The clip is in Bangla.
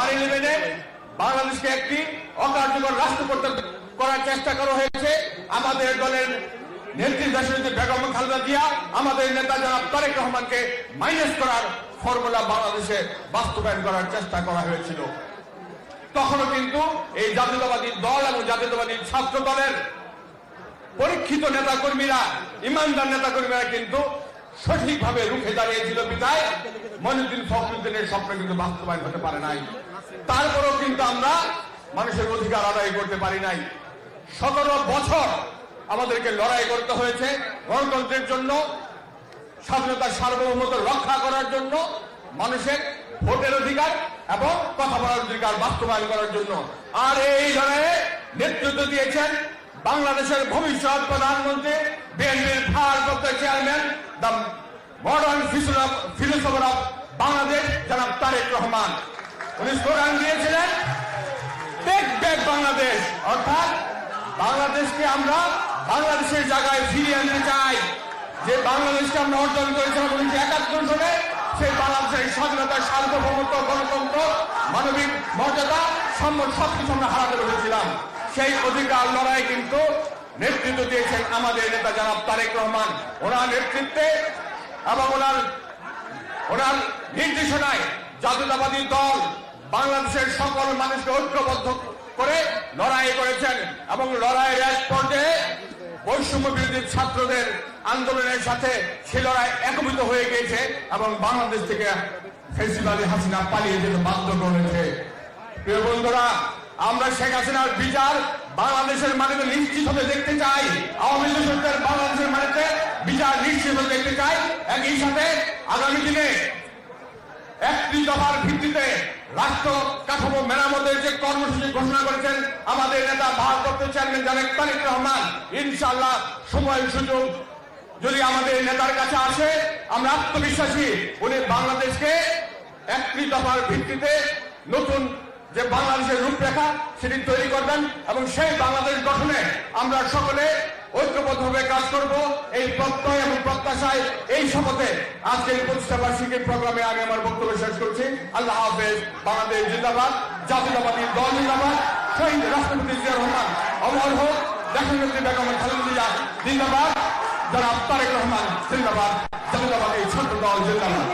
111-এ বাংলাদেশকে একটি অকার্যকর রাষ্ট্র করার চেষ্টা করা হয়েছে। আমাদের দলের নেত্রী দেশনেত্রী বেগম খালেদা জিয়া, আমাদের নেতা জনাব তারেক রহমানকে মাইনাস করার ফর্মুলা বাংলাদেশে বাস্তবায়ন করার চেষ্টা করা হয়েছিল। তখনও কিন্তু এই জাতীয়তাবাদী দল এবং জাতীয়তাবাদী ছাত্র দলের পরীক্ষিত নেতাকর্মীরা, ইমানদার নেতাকর্মীরা কিন্তু সঠিকভাবে রুখে দাঁড়িয়েছিল বিদায় মঈনুদ্দিন ফখরুদ্দিনের স্বপ্ন কিন্তু বাস্তবায়ন হতে পারে নাই। তারপরেও কিন্তু আমরা মানুষের অধিকার আদায় করতে পারি নাই। 17 বছর আমাদেরকে লড়াই করতে হয়েছে গণতন্ত্রের জন্য, স্বাধীনতার সার্বভৌমত্ব রক্ষা করার জন্য, মানুষের ভোটের অধিকার এবং কথা বলার অধিকার বাস্তবায়ন করার জন্য। আর এই লড়াইয়ে নেতৃত্ব দিয়েছেন বাংলাদেশের ভবিষ্যৎ প্রধানমন্ত্রী, বিএনপির ভারপ্রাপ্ত chairman, the modern philosopher of Bangladesh জনাব তারেক রহমান। উনি স্লোগান দিয়েছিলেন টেক ব্যাক বাংলাদেশ, অর্থাৎ বাংলাদেশকে আমরা বাংলাদেশের জায়গায় ফিরিয়ে আনতে চাই। যে বাংলাদেশকে আমরা অর্জন করেছিলাম 1971 সালে, সেই বাংলাদেশের স্বাধীনতার সার্বভৌমত্ব, গণতন্ত্র, মানবিক মর্যাদা, সম্মান সবকিছু আমরা হারাতে পেরেছিলাম। সেই অধিকার লড়াই কিন্তু নেতৃত্ব দিয়েছেন আমাদের নেতা জনাব তারেক রহমান। ওনার নেতৃত্বে এবং ওনার নির্দেশনায় জাতীয়তাবাদী দল বাংলাদেশের সকল মানুষকে ঐক্যবদ্ধ করে লড়াই করেছেন এবং লড়াইয়ের এক পর্যায়ে বৈষম্য বিরোধী ছাত্রদের আন্দোলনের সাথে সে লড়াই একত্রিত হয়ে গিয়েছে এবং বাংলাদেশ থেকে ফেসিবাদী হাসিনা পালিয়ে যেতে বাধ্য করেছে। প্রিয় বন্ধুরা, আমরা শেখ হাসিনার বিচার বাংলাদেশের মাটিতে নিশ্চিত হতে দেখতে চাই। আওয়ামী লীগ সরকার বাংলাদেশের মাটিতে বিচার নিশ্চিত হতে দেখতে চাই। একই সাথে আগামী দিনে একটি দফার ভিত্তিতে রাষ্ট্র কাঠামো মেরামতের যে কর্মসূচি ঘোষণা করেছেন আমাদের নেতা ভারপ্রাপ্ত চেয়ারম্যান জনাব তারেক রহমান, ইনশাআল্লাহ সময় সুযোগ যদি আমাদের নেতার কাছে আসে, আমরা আত্মবিশ্বাসী উনি বাংলাদেশকে একটি দফার ভিত্তিতে নতুন যে বাংলাদেশের রূপরেখা সেটি তৈরি করবেন এবং সেই বাংলাদেশ গঠনে আমরা সকলে ঐক্যবদ্ধভাবে কাজ করব। এই প্রত্যয় এবং প্রত্যাশায়, এই শপথে আজকের প্রতিষ্ঠা বার্ষিকীর প্রোগ্রামে আমি আমার বক্তব্য শেষ করছি। আল্লাহ হাফেজ। বাংলাদেশ জিন্দাবাদ, জাতীয়তাবাদী দল জিন্দাবাদ, শহীদ রাষ্ট্রপতি জিয়া রহমান অমর হোক, দেশনেত্রী বেগম খালেদা জিয়া জিন্দাবাদ, জনাব তারেক রহমান জিন্দাবাদ, জাতীয়তাবাদী ছাত্র দল জিন্দাবাদ।